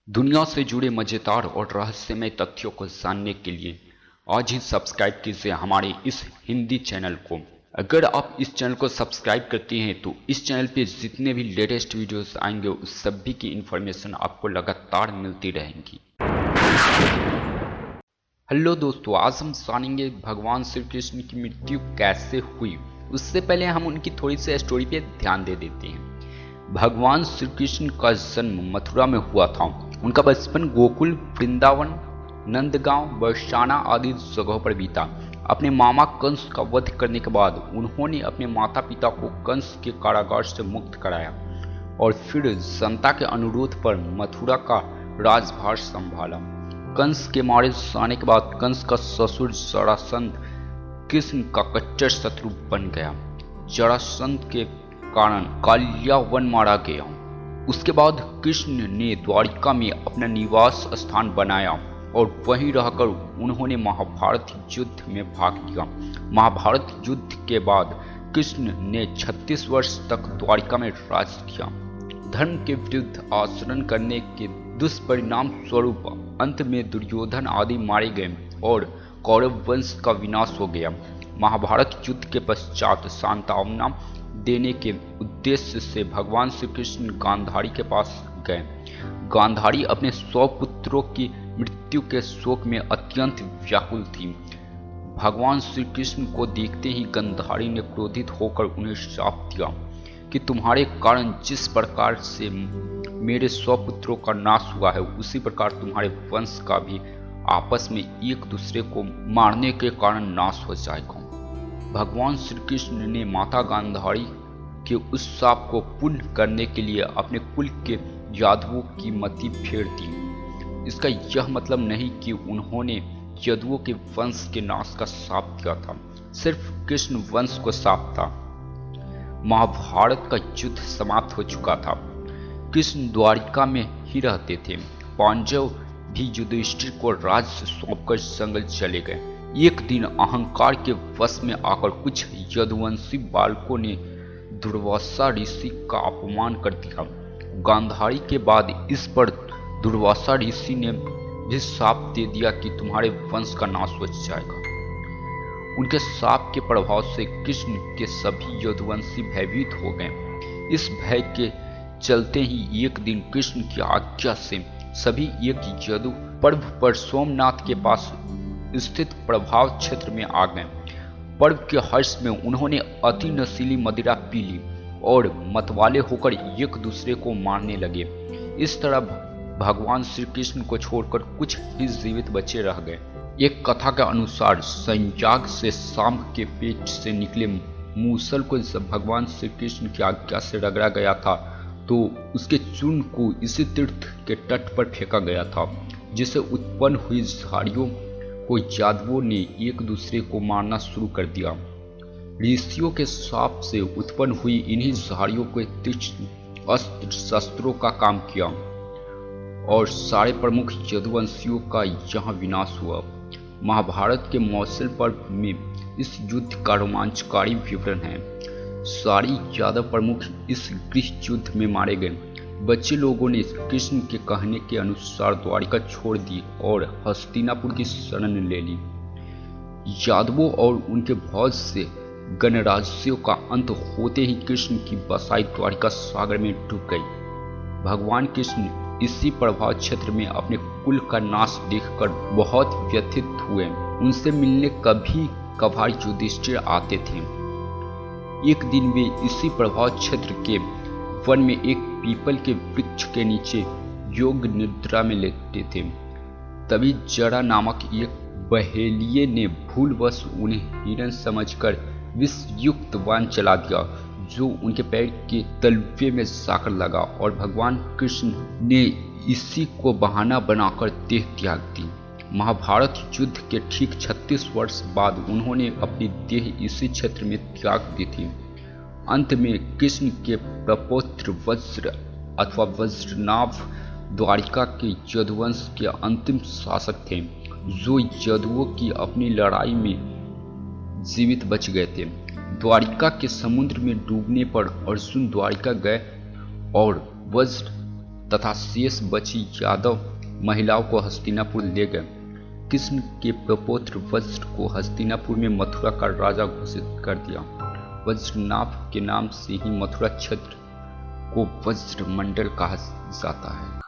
दुनिया से जुड़े मजेदार और रहस्यमय तथ्यों को जानने के लिए आज ही सब्सक्राइब कीजिए हमारे इस हिंदी चैनल को। अगर आप इस चैनल को सब्सक्राइब करते हैं तो इस चैनल पे जितने भी लेटेस्ट वीडियोस आएंगे उस सभी की इन्फॉर्मेशन आपको लगातार मिलती रहेंगी। हेलो दोस्तों, आज हम जानेंगे भगवान श्री कृष्ण की मृत्यु कैसे हुई। उससे पहले हम उनकी थोड़ी सी स्टोरी पे ध्यान दे देते हैं। भगवान श्री कृष्ण का जन्म मथुरा में हुआ था। उनका बचपन गोकुल, वृंदावन, नंदगांव, बरसाना आदि जगहों पर बीता। अपने मामा कंस का वध करने के बाद उन्होंने अपने माता पिता को कंस के कारागार से मुक्त कराया और फिर जनता के अनुरोध पर मथुरा का राजभार संभाला। कंस के मारे जाने के बाद कंस का ससुर जरासंध कृष्ण का कट्टर शत्रु बन गया। जरासंध के कारण कालियावन मारा गया। उसके बाद कृष्ण ने द्वारिका में अपना निवास स्थान बनाया और वहीं रहकर उन्होंने महाभारत युद्ध में भाग लिया। महाभारत युद्ध के बाद कृष्ण ने 36 वर्ष तक द्वारिका में राज किया। धर्म के विरुद्ध आचरण करने के दुष्परिणाम स्वरूप अंत में दुर्योधन आदि मारे गए और कौरव वंश का विनाश हो गया। महाभारत युद्ध के पश्चात सांत्वना देने के उद्देश्य से भगवान श्री कृष्ण गांधारी के पास गए। गांधारी अपने 100 पुत्रों की मृत्यु के शोक में अत्यंत व्याकुल थी। भगवान श्री कृष्ण को देखते ही गांधारी ने क्रोधित होकर उन्हें श्राप दिया कि तुम्हारे कारण जिस प्रकार से मेरे 100 पुत्रों का नाश हुआ है उसी प्रकार तुम्हारे वंश का भी आपस में एक दूसरे को मारने के कारण नाश हो जाएगा। भगवान श्री कृष्ण ने माता गांधारी के उस शाप को पूर्ण करने के लिए अपने कुल के यादवों की मति फेर दी। इसका यह मतलब नहीं कि उन्होंने यादवों के वंश के नाश का शाप दिया था, सिर्फ कृष्ण वंश को शाप था। महाभारत का युद्ध समाप्त हो चुका था। कृष्ण द्वारिका में ही रहते थे। पांडव भी युधिष्ठिर को राज्य सौंपकर जंगल चले गए। एक दिन अहंकार के वश में आकर कुछ यदुवंशी बालकों ने दुर्वासा ऋषि का अपमान कर दिया। गांधारी के बाद इस पर दुर्वासा ऋषि ने भी शाप दे दिया कि तुम्हारे वंश का नाश हो जाएगा। उनके शाप के प्रभाव से कृष्ण के सभी यदुवंशी भयभीत हो गए। इस भय के चलते ही एक दिन कृष्ण की आज्ञा से सभी एक यदु पर्व पर सोमनाथ के पास स्थित प्रभाव क्षेत्र में आ गए। पर्व के हर्ष में उन्होंने अति नशीली मदिरा पी ली और मतवाले होकर एक दूसरे को मारने लगे। इस तरह भगवान श्री कृष्ण को छोड़कर कुछ ही जीवित बचे रह गए। एक कथा के अनुसार संयाग से शाम के पेट से निकले मूसल को जब भगवान श्री कृष्ण की आज्ञा से रगड़ा गया था तो उसके चूर्ण को इसी तीर्थ के तट पर फेंका गया था, जिससे उत्पन्न हुई झाड़ियों को यादवों ने एक दूसरे को मारना शुरू कर दिया। ऋषियों के शाप से उत्पन्न हुई इन्हीं झाड़ियों को तीक्ष्ण अस्त्र शस्त्रों का काम किया और सारे प्रमुख यदुवंशियों का यहाँ विनाश हुआ। महाभारत के मौसल पर्व में इस युद्ध का रोमांचकारी विवरण है। सारी यादव प्रमुख इस गृह युद्ध में मारे गए। बच्चे लोगों ने कृष्ण के कहने के अनुसार द्वारिका छोड़ दी और हस्तिनापुर की शरण ले ली। यादवों और उनके भौज से गणराज्यों का अंत होते ही कृष्ण की बसाई द्वारिका सागर में डूब गई। भगवान कृष्ण इसी प्रभाव क्षेत्र में अपने कुल का नाश देखकर बहुत व्यथित हुए। उनसे मिलने कभी कभार युधिष्ठिर आते थे। एक दिन वे इसी प्रभाव क्षेत्र के वन में एक पीपल के वृक्ष के नीचे योग निद्रा में लेटे थे। तभी जरा नामक एक बहेलिये ने भूलवश उन्हें हिरण समझकर विष युक्त बाण चला दिया, जो उनके पैर के तलवे में जाकर लगा और भगवान कृष्ण ने इसी को बहाना बनाकर देह त्याग दी। महाभारत युद्ध के ठीक 36 वर्ष बाद उन्होंने अपनी देह इसी क्षेत्र में त्याग दी थी। अंत में कृष्ण के प्रपौत्र वज्र अथवा वज्रनाभ द्वारिका के यदुवंश के अंतिम शासक थे, जो यदुओं की अपनी लड़ाई में जीवित बच गए थे। द्वारिका के समुद्र में डूबने पर अर्जुन द्वारिका गए और वज्र तथा शेष बची यादव महिलाओं को हस्तिनापुर ले गए। कृष्ण के प्रपौत्र वज्र को हस्तिनापुर में मथुरा का राजा घोषित कर दिया। वज्रनाभ के नाम से ही मथुरा क्षेत्र को वज्र मंडल कहा जाता है।